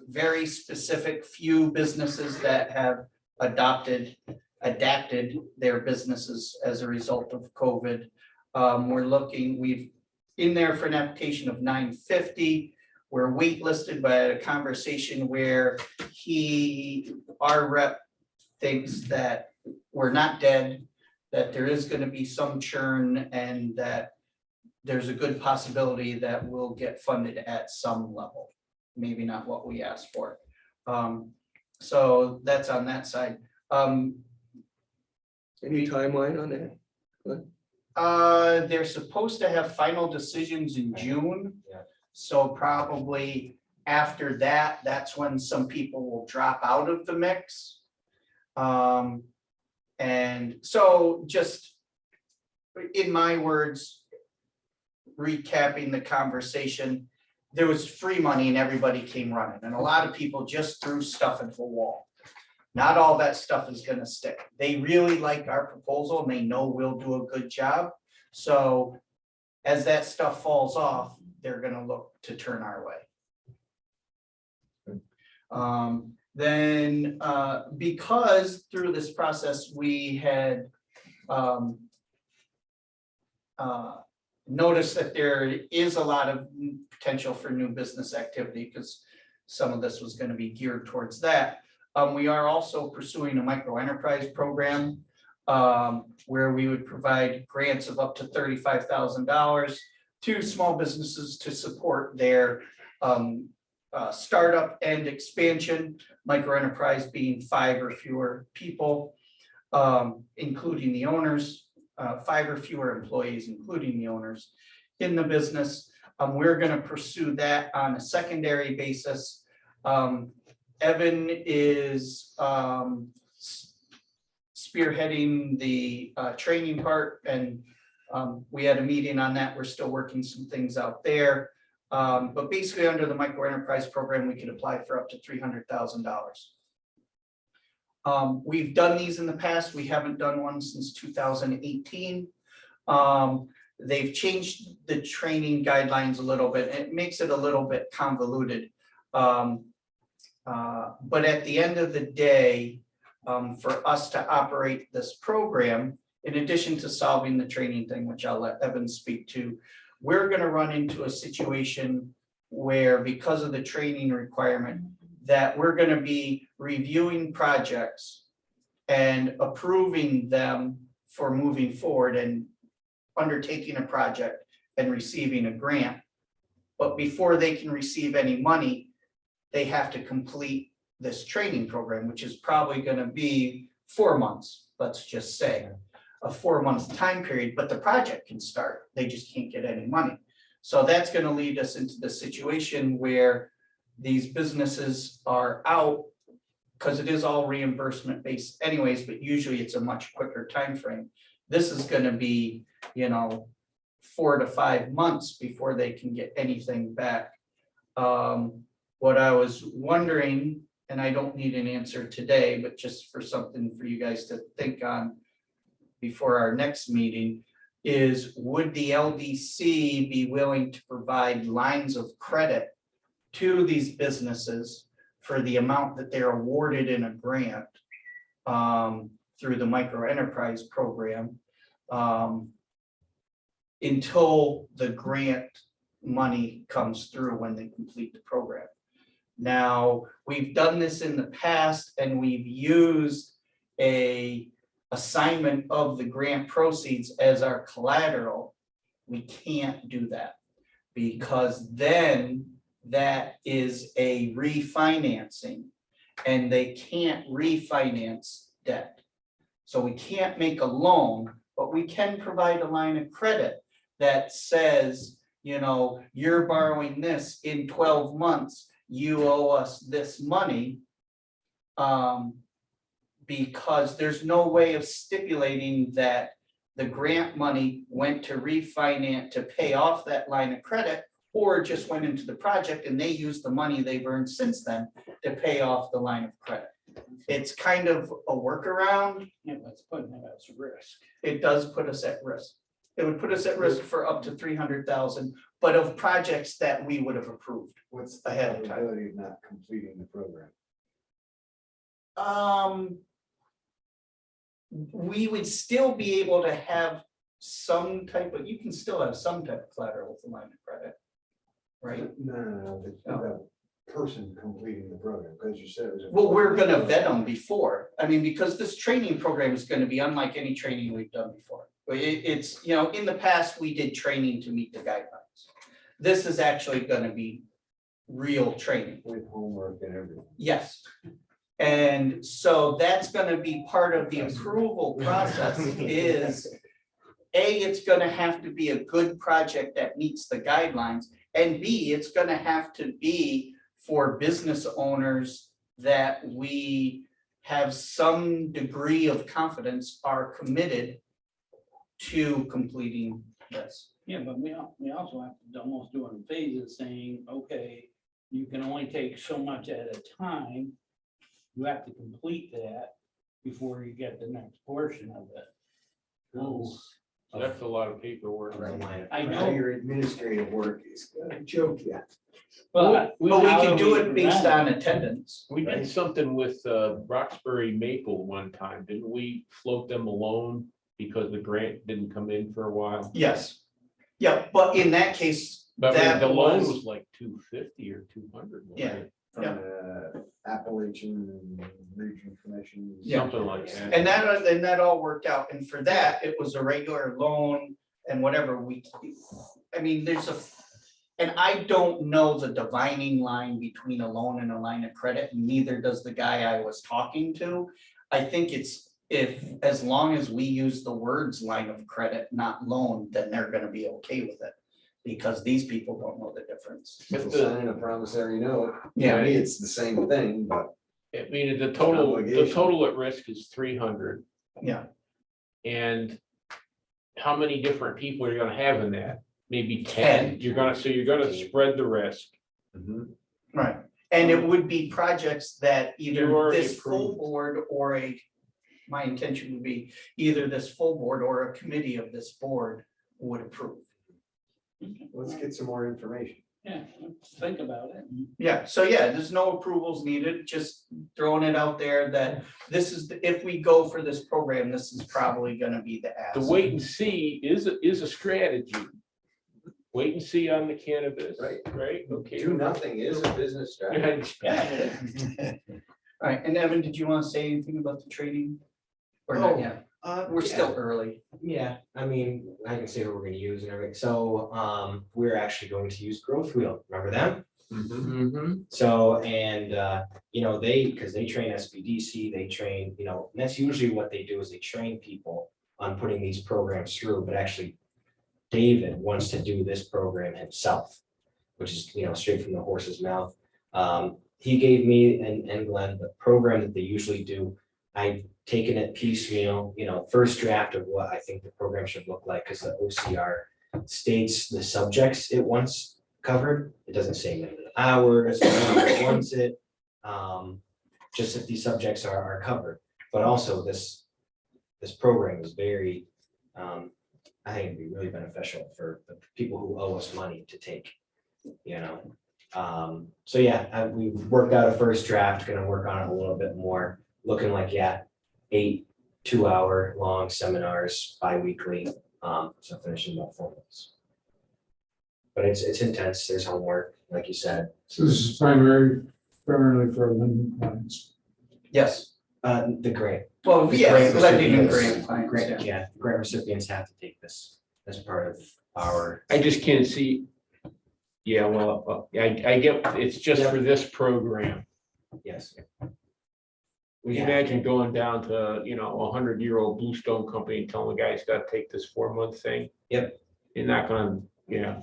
very specific, few businesses that have adapted their businesses as a result of COVID. We've in there for an application of $950. We're waitlisted by a conversation where our rep thinks that we're not dead, that there is gonna be some churn, and that there's a good possibility that we'll get funded at some level. Maybe not what we asked for. So that's on that side. Any timeline on that? They're supposed to have final decisions in June. Yeah. So probably after that, that's when some people will drop out of the mix. And so just in my words, recapping the conversation, there was free money and everybody came running, and a lot of people just threw stuff into the wall. Not all that stuff is gonna stick. They really like our proposal and they know we'll do a good job. So as that stuff falls off, they're gonna look to turn our way. Then because through this process, we had noticed that there is a lot of potential for new business activity, because some of this was going to be geared towards that. We are also pursuing a micro enterprise program where we would provide grants of up to $35,000 to small businesses to support their startup and expansion. Micro enterprise being 5 or fewer people, including the owners, 5 or fewer employees, including the owners in the business. We're going to pursue that on a secondary basis. Evan is spearheading the training part, and we had a meeting on that. We're still working some things out there. But basically under the micro enterprise program, we can apply for up to $300,000. We've done these in the past. We haven't done one since 2018. They've changed the training guidelines a little bit. It makes it a little bit convoluted. But at the end of the day, for us to operate this program, in addition to solving the training thing, which I'll let Evan speak to, we're going to run into a situation where, because of the training requirement, that we're going to be reviewing projects and approving them for moving forward and undertaking a project and receiving a grant. But before they can receive any money, they have to complete this training program, which is probably going to be 4 months, let's just say. A 4-month time period, but the project can start. They just can't get any money. So that's going to lead us into the situation where these businesses are out, because it is all reimbursement based anyways, but usually it's a much quicker time frame. This is going to be, 4 to 5 months before they can get anything back. What I was wondering, and I don't need an answer today, but just for something for you guys to think on before our next meeting, is would the LDC be willing to provide lines of credit to these businesses for the amount that they're awarded in a grant through the micro enterprise program until the grant money comes through when they complete the program. Now, we've done this in the past and we've used a assignment of the grant proceeds as our collateral. We can't do that because then that is a refinancing. And they can't refinance debt. So we can't make a loan, but we can provide a line of credit that says, you know, you're borrowing this in 12 months, you owe us this money. Because there's no way of stipulating that the grant money went to refinance to pay off that line of credit, or just went into the project and they used the money they've earned since then to pay off the line of credit. It's kind of a workaround. Yeah, that's putting it at risk. It does put us at risk. It would put us at risk for up to 300,000, but of projects that we would have approved. What's the Ahead of time. probability of not completing the program? We would still be able to have some type of, you can still have some type of collateral with the line of credit. Right? No, the person completing the program, because you said it was. Well, we're gonna vet them before. I mean, because this training program is gonna be unlike any training we've done before. It's, you know, in the past, we did training to meet the guidelines. This is actually gonna be real training. With homework and everything. Yes. And so that's gonna be part of the approval process is, A, it's gonna have to be a good project that meets the guidelines, and B, it's gonna have to be for business owners that we have some degree of confidence are committed to completing this. Yeah, but we also have to almost do it in phases, saying, okay, you can only take so much at a time. You have to complete that before you get the next portion of it. So that's a lot of paperwork. I Now know, your administrative work is a joke, yeah. but. But we how can do we it based prevent on attendance. We Right. did something with Roxbury Maple one time, didn't we float them a loan because the grant didn't come in for a while? Yes. Yeah, but in that case, But I mean, that the loan was, was like 250 or 200. wasn't Yeah. it? From the Appalachian Region Commission. Yeah. Something like that. and that all worked out. And for that, it was a regular loan and whatever I mean, and I don't know the dividing line between a loan and a line of credit, neither does the guy I was talking to. I think as long as we use the words line of credit, not loan, then they're gonna be okay with it. Because these people don't know the difference. If People the- sign a promissory note. Yeah. To me, it's the same thing, but I mean, the total Obligation. at risk is 300. Yeah. And how many different people are you gonna have in that? Maybe 10. 10. You're gonna spread the risk. Right, and it would be projects that You're either already this full approved. board or my intention would be either this full board or a committee of this board would approve. let's get some more information. Yeah, let's think about it. Yeah, so yeah, there's no approvals needed, just throwing it out there that this is, if we go for this program, this is probably gonna be the ask. The wait and see is a strategy. Wait and see on the cannabis, right? Okay. Do nothing is a business strategy. Yeah, All right, and Evan, did you wanna say anything about the training? Or not Oh, yet? We're still early. Yeah, I mean, I can say who we're gonna use and everything. So, we're actually going to use Growth Wheel. Remember them? Mhm. So, and, you know, because they train SBDC, they train, you know, and that's usually what they do is they train people on putting these programs through, but actually David wants to do this program himself, which is, you know, straight from the horse's mouth. He gave me and Glenn the program that they usually do. I've taken it piecemeal, you know, first draft of what I think the program should look like, because the OCR states the subjects it wants covered. It doesn't say minimum hours, it wants it, just if these subjects are covered. But also this program is very, I think it'd be really beneficial for the people who owe us money to take, you know. So yeah, we've worked out a first draft, gonna work on it a little bit more, looking like, 8 2-hour long seminars bi-weekly, so finishing about 4 months. But it's intense, there's homework, like you said. So this is primarily for lending clients. Yes, The grant. well, The yeah, grant lending and recipients- grant clients, yeah. Yeah, grant recipients have to take this as part of our, I just can't see Yeah, well, I get, it's just for this program. Yes. Would you Yeah. imagine going down to, you know, 100-year-old bluestone company and telling the guy he's gotta take this 4-month thing? Yep. You're not gonna, yeah,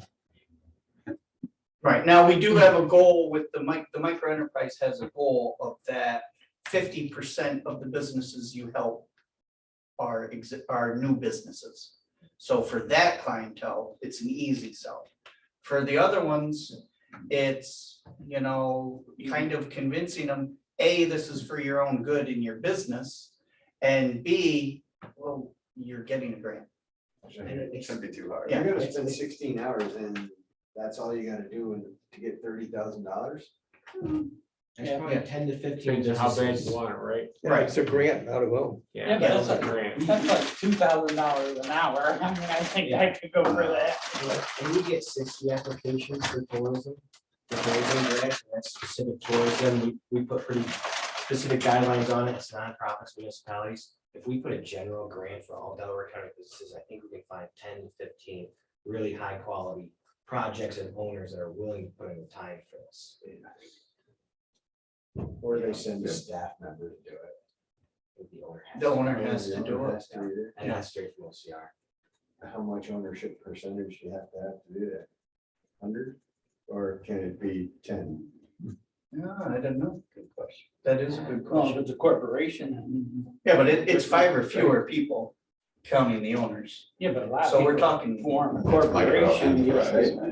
Right, now, we do have a goal with the micro enterprise has a goal of that 50% of the businesses you help are new businesses. So for that clientele, it's an easy sell. For the other ones, it's, you know, kind of convincing them, A, this is for your own good in your business, and B, well, you're getting a grant. It shouldn't be too hard. Yeah. You're gonna spend 16 hours and that's all you gotta do to get $30,000? There's Yeah. probably 10 to 15 depends on how bad you businesses. want it, right? Yeah, it's a grant, not a loan. Yeah, Yeah, but that's that's a grant. That's like $2,000 an hour. I mean, I think I could go for that. And we get 60 applications for tourism. The tourism grant, and that's specific tourism. We put pretty specific guidelines on it. It's nonprofits, municipalities. If we put a general grant for all Delaware County businesses, I think we can find 10 to 15 really high quality projects and owners that are willing to put in the time for this. Or they send a staff member to do it. The owner has The to. owner has to do it. Has to do it. And that's straight from OCR. How much ownership percentage do you have to do that? 100? Or can it be 10? No, I don't know. Good question. That is a good Well, if question. it's a corporation, I mean, Yeah, but it's 5 or fewer people counting the owners. yeah, but a lot of So we're people talking. form a corporation.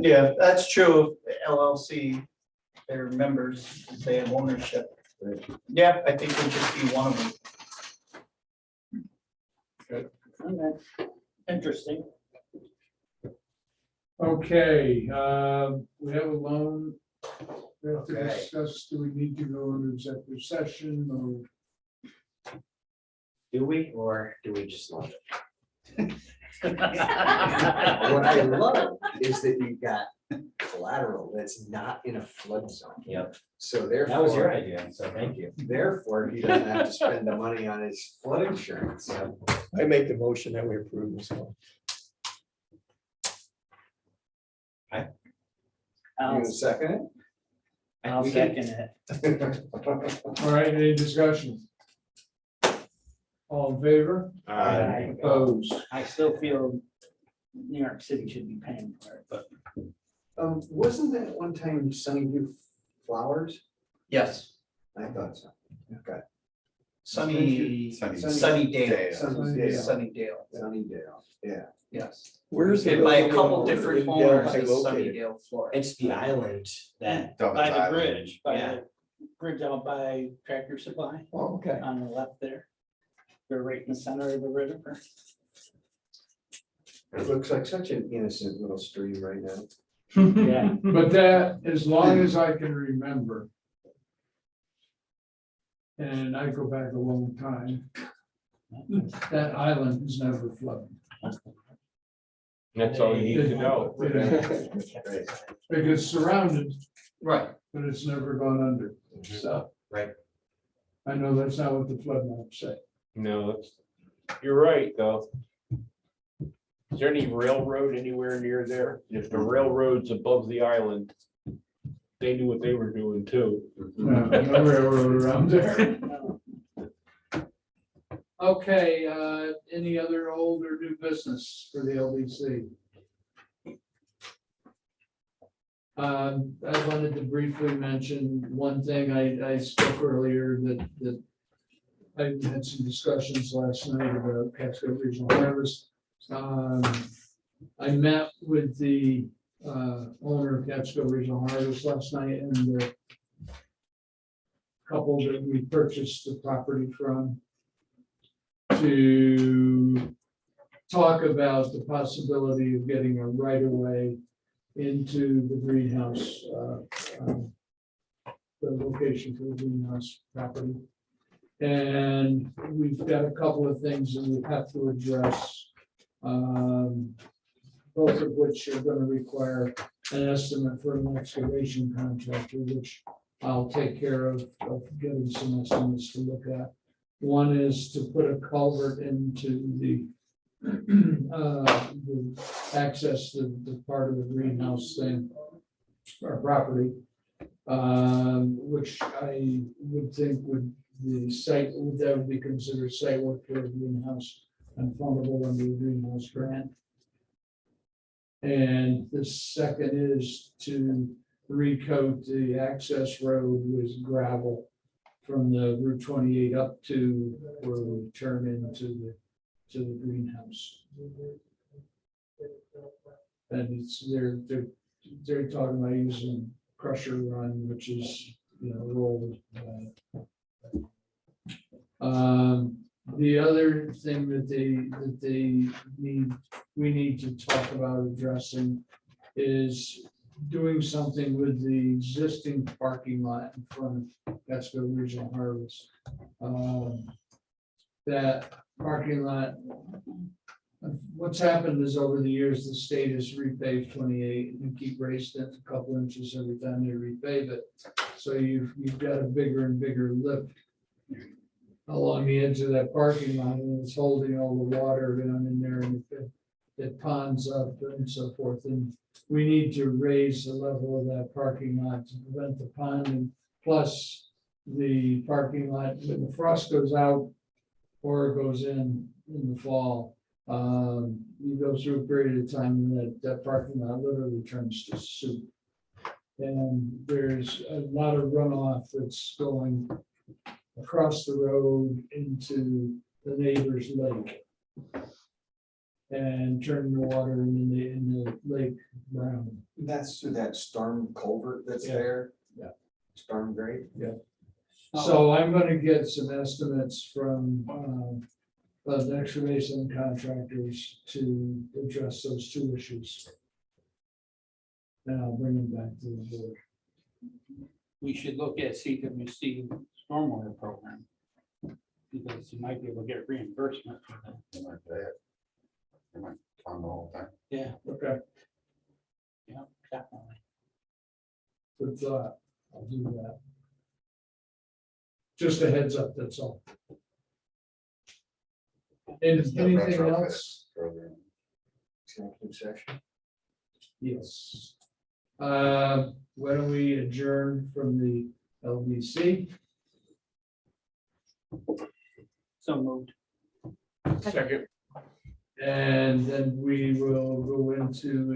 Yeah, that's true. LLC, their members, they have ownership. Yeah, I think it'd just be one of them. Okay. Interesting. Okay, we have a loan. We have to Okay. discuss, do we need to go into executive session or? Do we, or do we just love it? What I love is that you've got collateral that's not in a flood zone. Yep, So that was your therefore, idea, so thank you. therefore, he doesn't have to spend the money on his flood insurance. I make the motion that we approve this one. You I'll gonna second it? I'll We can- second it. All right, any discussion? All in favor? Opposed? I still feel New York City should be paying for it, but Wasn't that one time Sunnyview Flowers? Yes, I thought so. Okay. Sunnydale. Sunnydale. Sunnydale, Yeah. yes. Where's the And by a building couple in different Delhi owners in located? Sunnydale, Florida. It's the island that, by the bridge, by Yeah. the bridge out by Tractor Supply Oh, okay. on the left there. They're right in the center of the river. It looks like such an innocent little stream right now. Yeah. But that, as long as I can remember. And I go back a long time. That island is never flooded. That's all you need to know. It gets surrounded, Right, but it's never gone under, so. Right. I know that's not what the flood maps say. No, that's, you're right, though. Is there any railroad anywhere near there? If the railroad's above the island, they knew what they were doing too. No railroad around there. Okay, any other old or new business for the LDC? I wanted to briefly mention one thing. I spoke earlier that I had some discussions last night about Catskill Regional Harvest. I met with the owner of Catskill Regional Harvest last night and the couple that we purchased the property from to talk about the possibility of getting a right of way into the greenhouse, the location for the greenhouse property. And we've got a couple of things that we have to address, both of which are going to require an estimate for an excavation contractor, which I'll take care of getting some estimates to look at. One is to put a culvert into the access to the part of the greenhouse thing. our property. Which I would think would the site, that would be considered site work for a greenhouse and fundable under the greenhouse grant. And the second is to recoat the access road with gravel from the Route 28 up to where we turn into the greenhouse. And they're talking about using crusher run, which is, rolled. The other thing that we need to talk about addressing is doing something with the existing parking lot in front of Casco Regional Harvest. That parking lot, what's happened is over the years, the state has repaved 28 and keep raising it a couple inches every time they repave it. So you've got a bigger and bigger lip along the edge of that parking lot, and it's holding all the water down in there, and it ponds up and so forth. And we need to raise the level of that parking lot to prevent the ponding. Plus, the parking lot, when the frost goes out or goes in the fall, you go through a period of time that parking lot literally turns to soup. And there's a lot of runoff that's going across the road into the neighbor's lake and turning the water in the lake brown. That's through that storm culvert that's there. Yeah. Storm grate. So I'm gonna get some estimates from the excavation contractors to address those two issues. And I'll bring them back to the board. We should look at CWC stormwater program. Because you might be able to get reimbursement for that. They might pay it. They might fund the whole thing. Yeah, Okay, yeah, definitely. good thought. I'll do that. Just a heads up, that's all. And It's the anything retrofit else? program. Executive session. Yes. Why don't we adjourn from the LBC? So moved. Second. And then we will go into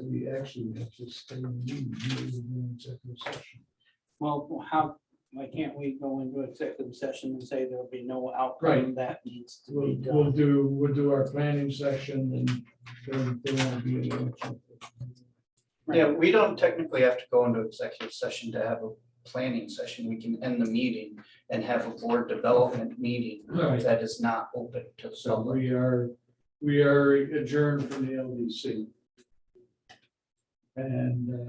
we actually have to stay in the executive session. Well, why can't we go into executive session and say there'll be no outcome Right. that needs to We'll, be we'll done? do our planning section and there won't be any action. Yeah, we don't technically have to go into executive session to have a planning session. We can end the meeting and have a board development meeting Right. that is not open to the So public. we are adjourned from the LDC. And